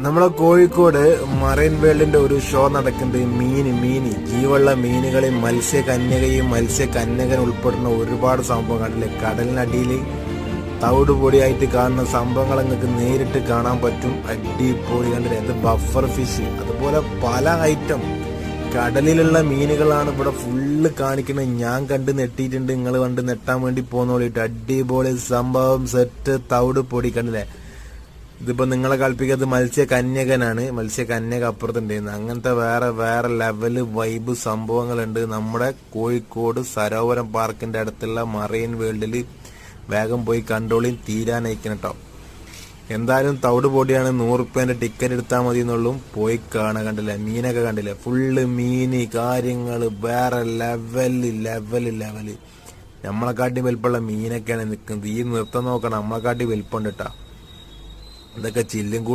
നമ്മളെ കോഴിക്കോട് മറൈൻ വേൾഡിന്റെ ഒരു ഷോ നടക്കുന്നുണ്ട്. മീന് ജീവുള്ള മീനുകളെയും മത്സ്യകന്യകയും മത്സ്യകന്യകൻ ഉൾപ്പെടുന്ന ഒരുപാട് സംഭവം കണ്ടില്ലേ. കടലിനടിയിൽ തവിട് പൊടിയായിട്ട് കാണുന്ന സംഭവങ്ങൾ നിങ്ങൾക്ക് നേരിട്ട് കാണാൻ പറ്റും. അടിപൊളി കണ്ടില്ലേ. അത് ബഫർ ഫിഷ്, അതുപോലെ പല ഐറ്റം കടലിലുള്ള മീനുകളാണ് ഇവിടെ ഫുള്ള് കാണിക്കുന്നത്. ഞാൻ കണ്ട് നെട്ടിയിട്ടുണ്ട്, നിങ്ങൾ കണ്ട് നെട്ടാൻ വേണ്ടി പോകുന്നോളിട്ട്. അടിപൊളി സംഭവം സെറ്റ്. തവിട് പൊടി കണ്ടില്ലേ. ഇതിപ്പോ നിങ്ങളെ കളിപ്പിക്കുന്നത് മത്സ്യകന്യകനാണ്. മത്സ്യകന്യക അപ്പുറത്തുണ്ടായിരുന്നു. അങ്ങനത്തെ വേറെ വേറെ ലെവല് വൈബ് സംഭവങ്ങളുണ്ട് നമ്മുടെ കോഴിക്കോട് സരോവരം പാർക്കിന്റെ അടുത്തുള്ള മറൈൻ വേൾഡിൽ. വേഗം പോയി കണ്ടോളിയും, തീരാനയക്കണം കേട്ടോ. എന്തായാലും തവിട് പൊടിയാണ്. 100 റുപ്യേന്റെ ടിക്കറ്റ് എടുത്താൽ മതി എന്നുള്ളൂ. പോയി കാണാൻ. കണ്ടില്ലേ മീനൊക്കെ കണ്ടില്ലേ. ഫുള്ള് മീന് കാര്യങ്ങള് വേറെ ലെവല്. നമ്മളെക്കാട്ടി വലിപ്പമുള്ള മീനൊക്കെയാണ് നിൽക്കുന്നത്. ഈ നൃത്തം നോക്കണം, നമ്മളെക്കാട്ടി വലിപ്പമുണ്ട് കേട്ടോ. ഇതൊക്കെ ചില്ലും കൂട്ടിൽ